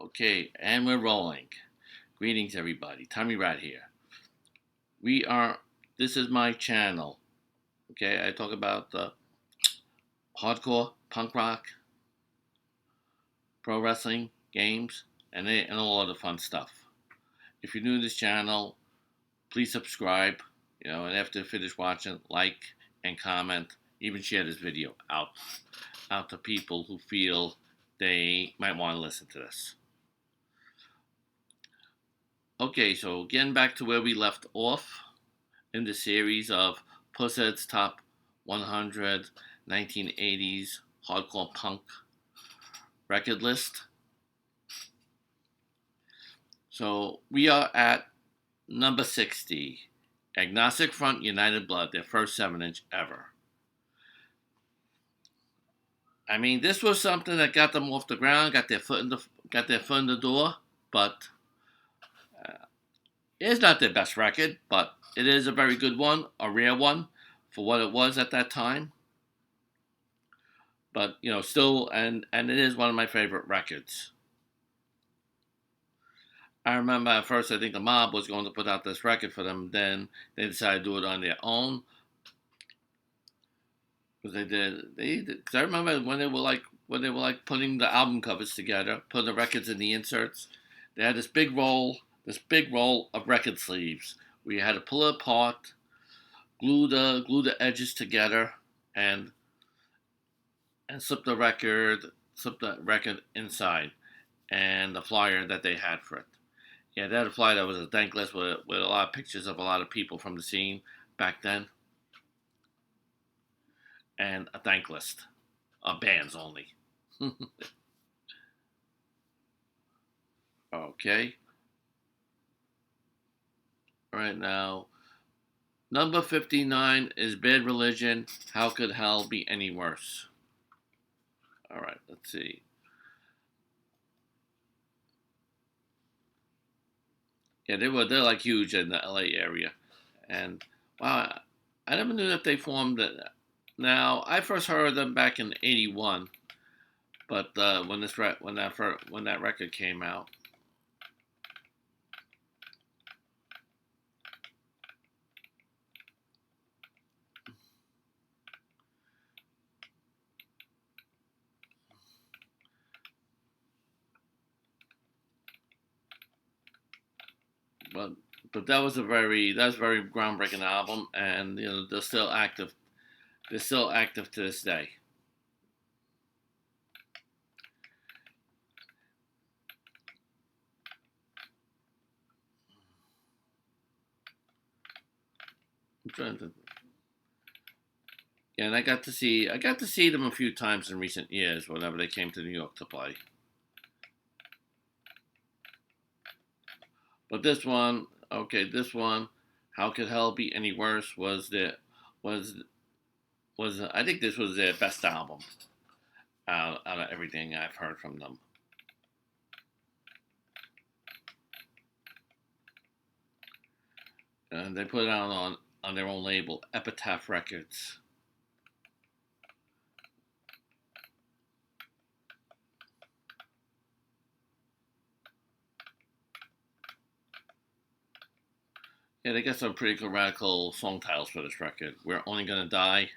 Okay, and we're rolling. Greetings, everybody. Tommy Rat here. This is my channel. Okay, I talk about hardcore, punk rock, pro wrestling, games, and all other fun stuff. If you're new to this channel, please subscribe. And after you finish watching, like and comment. Even share this video out to people who feel they might want to listen to this. Okay, so getting back to where we left off in the series of Pushead's Top 100 1980s Hardcore Punk Record List. So we are at number 60, Agnostic Front United Blood, their first 7-inch ever. I mean, this was something that got them off the ground, got their foot in the door, but it's not their best record, but it is a very good one, a rare one for what it was at that time. But still, and it is one of my favorite records. I remember at first I think the Mob was going to put out this record for them. Then they decided to do it on their own. Because they did. Because I remember when they were like putting the album covers together, putting the records in the inserts. They had this big roll of record sleeves. We had to pull it apart, glue the edges together, and slip the record inside, and the flyer that they had for it. Yeah, they had a flyer that was a thank list with a lot of pictures of a lot of people from the scene back then, and a thank list of bands only. Okay. All right, now, number 59 is Bad Religion. How could hell be any worse? All right, let's see. Yeah, they're like huge in the LA area, and wow, I never knew that they formed it. Now I first heard of them back in '81, but when that record came out, but that was a very groundbreaking album, and they're still active. They're still active to this day. I'm trying to. Yeah, and I got to see them a few times in recent years whenever they came to New York to play. But this one, how could hell be any worse? Was I think this was their best album out of everything I've heard from them. And they put it out on their own label, Epitaph Records. Yeah, they got some pretty cool radical song titles for this record. We're Only Gonna Die,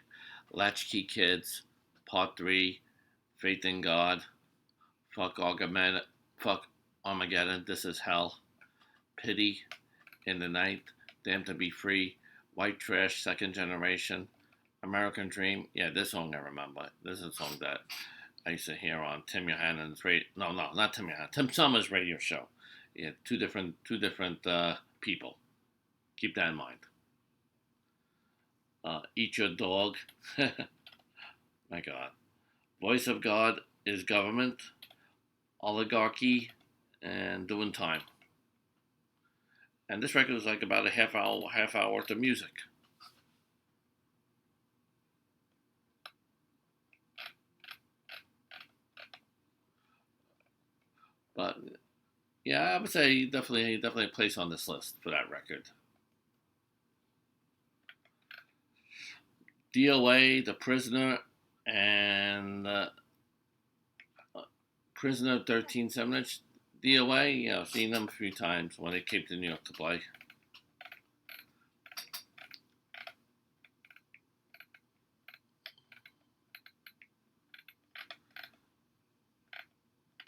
Latchkey Kids, Part 3, Faith in God, Fuck Armageddon, This Is Hell, Pity, In the Night, Damn to Be Free, White Trash, Second Generation, American Dream. Yeah, this song I remember. This is a song that I used to hear on Tim Johannen's radio. No, not Tim Johannen. Tim Summers' radio show. Yeah, two different people. Keep that in mind. Eat Your Dog. My God. Voice of God is Government, Oligarchy, and Doing Time. And this record was like about a half hour worth of music. But yeah, I would say definitely a place on this list for that record. DOA, The Prisoner, and Prisoner 13 7-inch. DOA, I've seen them a few times when they came to New York to play.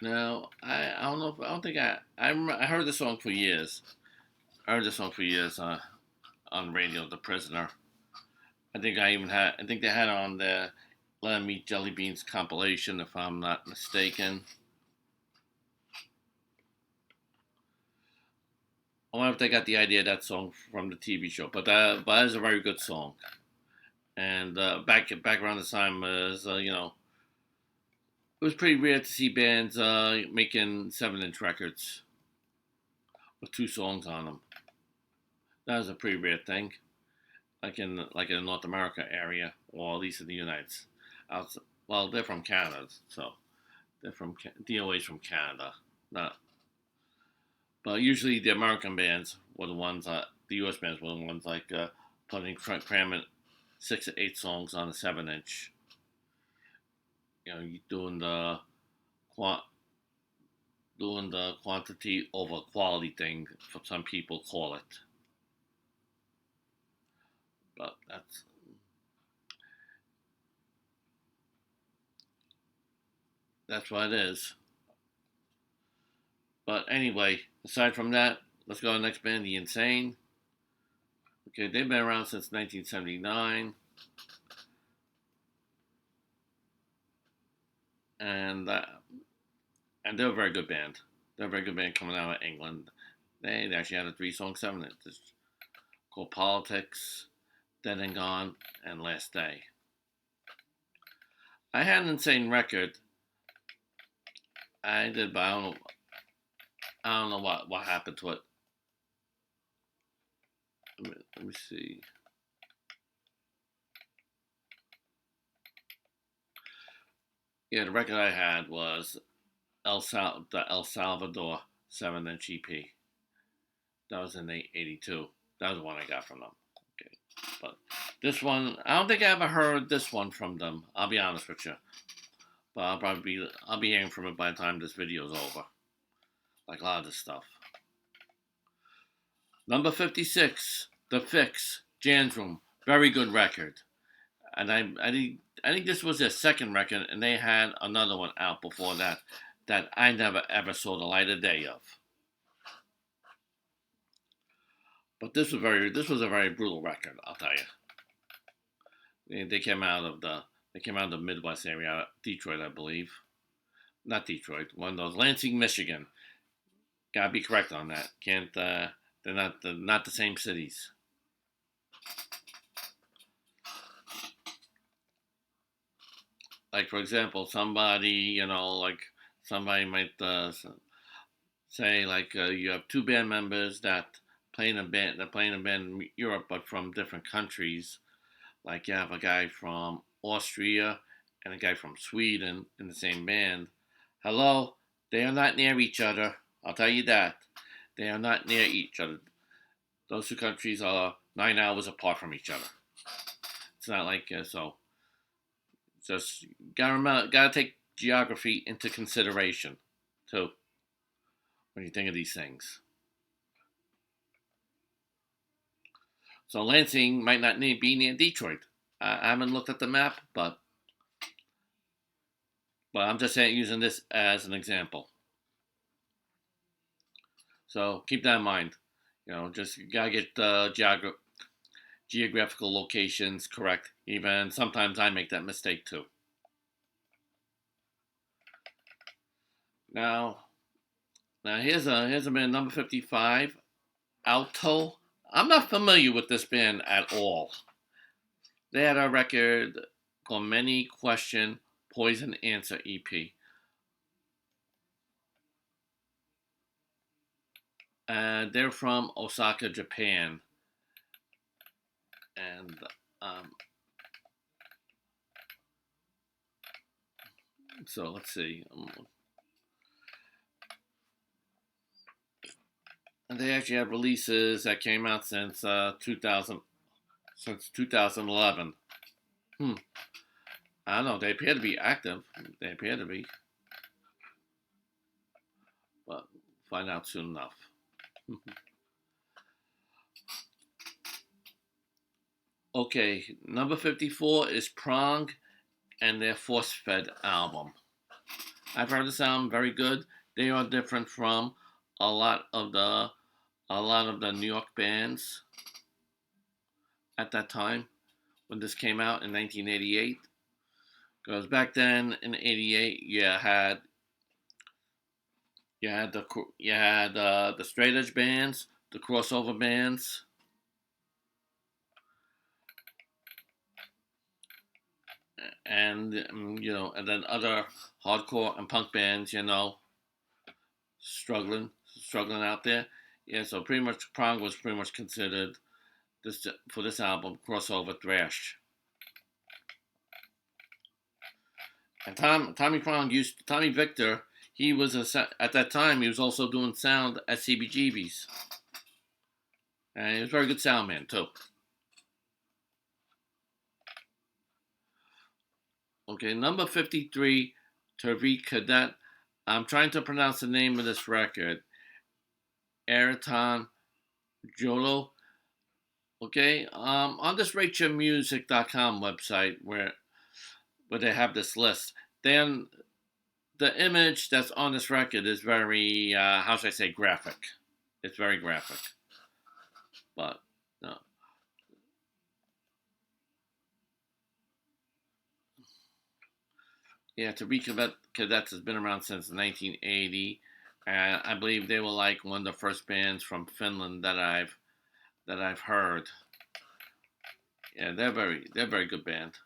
Now, I don't know. I don't think I heard the song for years. I heard the song for years on radio. The Prisoner. I think they had it on the Let 'Em Eat Jelly Beans compilation, if I'm not mistaken. I wonder if they got the idea of that song from the TV show, but it's a very good song. And back around the time was it was pretty rare to see bands making 7-inch records with two songs on them. That was a pretty rare thing, like in the North America area, or at least in the United States. Well, they're from Canada, so they're from DOA's from Canada, not. But usually the American bands were the ones the U.S. bands were the ones like cramming 6 to 8 songs on a 7-inch. You qua- doing the quantity over quality thing. For some people call it, but that's what it is. But anyway, aside from that, let's go to the next band, The Insane. Okay, they've been around since 1979, and and they're a very good band. They're a very good band coming out of England. They actually had a 3-song 7-inch. It's called Politics, Dead and Gone, and Last Day. I had an Insane record. I did, but I don't know what happened to it. Let me see. Yeah, the record I had was the El Salvador 7-inch EP. That was in '82. That was the one I got from them. Okay, but this one, I don't think I ever heard this one from them. I'll be honest with you, but I'll be hearing from it by the time this video is over. Like a lot of this stuff. Number 56, The Fix, Jan's Room, very good record. And I think this was their second record, and they had another one out before that I never ever saw the light of day of. But this was a very brutal record, I'll tell you. They came out of the Midwest area, Detroit, I believe. Not Detroit, one of those, Lansing, Michigan. Gotta be correct on that. Can't they're not the same cities. Like for example, somebody might say like you have two band members that play in a band in Europe, but from different countries. Like you have a guy from Austria and a guy from Sweden in the same band. Hello, they are not near each other. I'll tell you that. They are not near each other. Those two countries are 9 hours apart from each other. It's not like so. Just gotta take geography into consideration too when you think of these things. So Lansing might not be near Detroit. I haven't looked at the map, but I'm just saying using this as an example. So keep that in mind. Just gotta get the geographical locations correct. Even sometimes I make that mistake too. Now, here's a band number 55, Alto. I'm not familiar with this band at all. They had a record called Many Question Poison Answer EP. They're from Osaka, Japan. And so let's see. And they actually have releases that came out since 2011. I don't know. They appear to be active. They appear to be. But find out soon enough. Okay, number 54 is Prong and their Force Fed album. I've heard this album, very good. They are different from a lot of the New York bands at that time when this came out in 1988. Because back then in '88, you had the straight edge bands, the crossover bands, and and then other hardcore and punk bands, struggling out there. Yeah, so pretty much Prong was pretty much considered this for this album crossover thrash. And Tommy Victor, he was at that time he was also doing sound at CBGB's, and he was a very good sound man too. Okay, number 53, Tervi Cadet. I'm trying to pronounce the name of this record. Ayrton Jolo. Okay, on this RateYourMusic.com website where they have this list, then the image that's on this record is very, how should I say, graphic. It's very graphic. But, no. Yeah, Tariq Cadets has been around since 1980. And I believe they were like one of the first bands from Finland that I've heard. Yeah, they're very good band.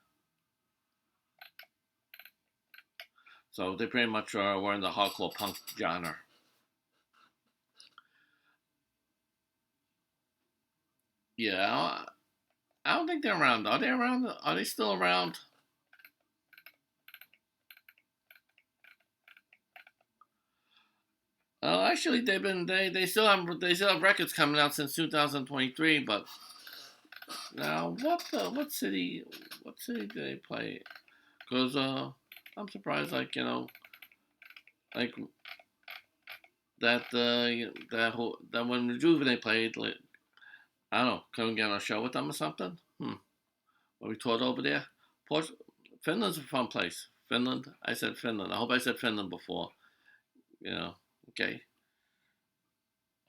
So they pretty much were in the hardcore punk genre. Yeah, I don't think they're around. Are they around? Are they still around? Actually, they still have records coming out since 2023. But now, what city do they play? Because I'm surprised, like that when Rejuvenate played, like, I don't know, couldn't get on a show with them or something. What we toured over there? Port- Finland's a fun place. Finland. I said Finland. I hope I said Finland before. You know. Okay.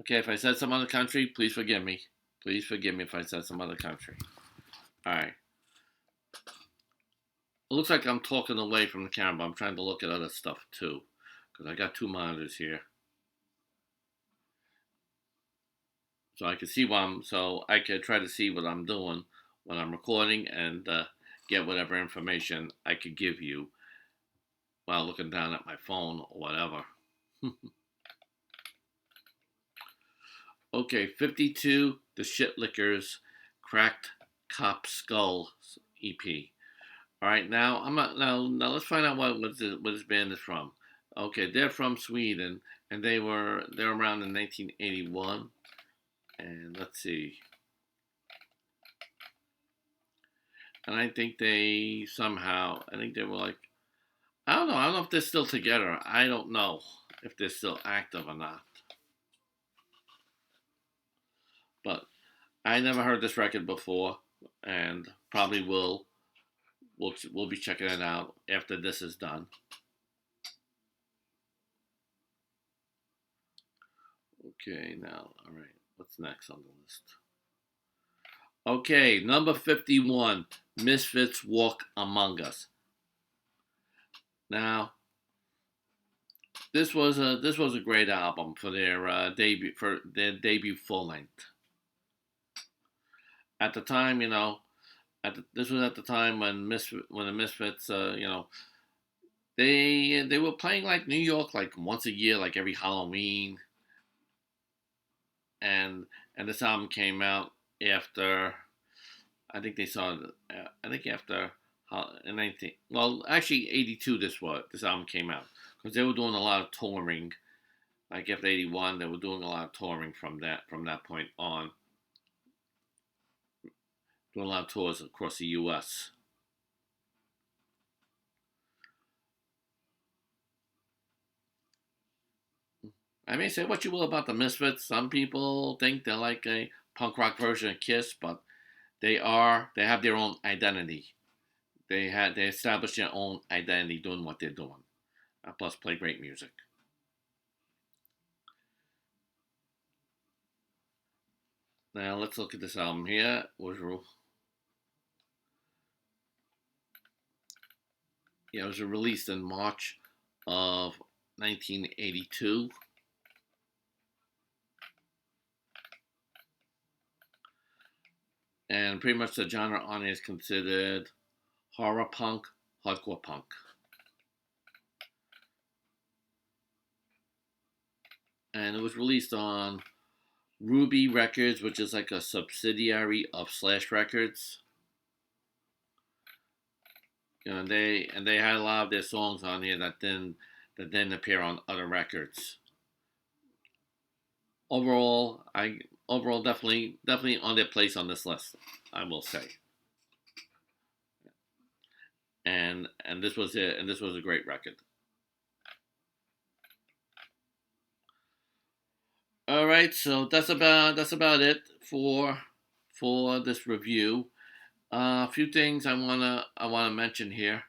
Okay. If I said some other country, please forgive me. Please forgive me if I said some other country. All right. It looks like I'm talking away from the camera. But I'm trying to look at other stuff too, because I got two monitors here, so I can see so I can try to see what I'm doing when I'm recording and get whatever information I could give you while looking down at my phone or whatever. Okay, 52, The Shit Lickers, Cracked Cop Skull EP. All right, now I'm not now. Let's find out what this band is from. Okay, they're from Sweden, and they're around in 1981. And let's see. And I think they were like, I don't know. I don't know if they're still together. I don't know if they're still active or not. But I never heard this record before, and probably will. We'll be checking it out after this is done. Okay, now, all right. What's next on the list? Okay, number 51, Misfits Walk Among Us. Now, this was a great album for their debut full length. At the time, this was at the time when the Misfits, they were playing like New York like once a year, like every Halloween, and this album came out after. I think they saw. I think after in 19. Well, actually, 82. This album came out because they were doing a lot of touring. Like after 81, they were doing a lot of touring from that point on, doing a lot of tours across the U.S. I may say what you will about the Misfits. Some people think they're like a punk rock version of Kiss, but they have their own identity. They established their own identity doing what they're doing. Plus, play great music. Now let's look at this album here. It was released in March of 1982, and pretty much the genre on it is considered horror punk, hardcore punk. And it was released on Ruby Records, which is like a subsidiary of Slash Records. They had a lot of their songs on here that didn't appear on other records. Overall, I overall definitely on their place on this list, I will say. And this was it, and this was a great record. All right, so that's about it for this review. A few things I wanna mention here.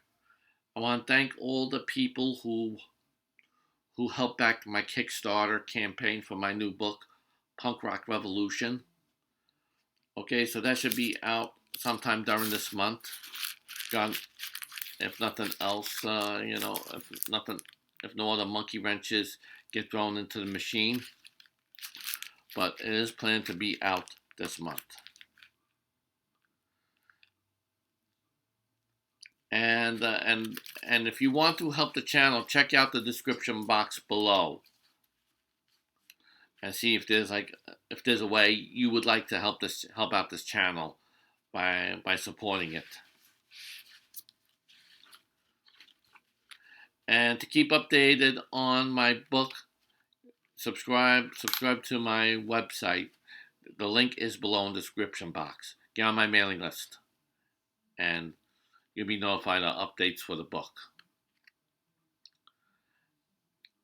I want to thank all the people who helped back my Kickstarter campaign for my new book, Punk Rock Revolution. Okay, so that should be out sometime during this month. God, if nothing else, if no other monkey wrenches get thrown into the machine, but it is planned to be out this month. And if you want to help the channel, check out the description box below and see if there's a way you would like to help out this channel by supporting it. And to keep updated on my book, subscribe to my website. The link is below in the description box. Get on my mailing list, and you'll be notified of updates for the book.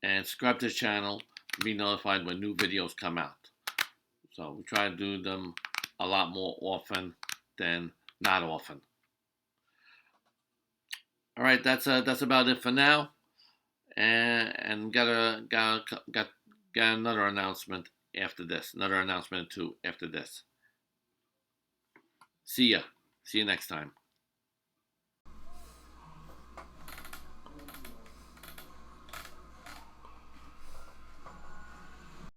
And subscribe to the channel to be notified when new videos come out. So we try to do them a lot more often than not often. All right, that's about it for now. And got another announcement after this. Another announcement too after this. See ya. See you next time.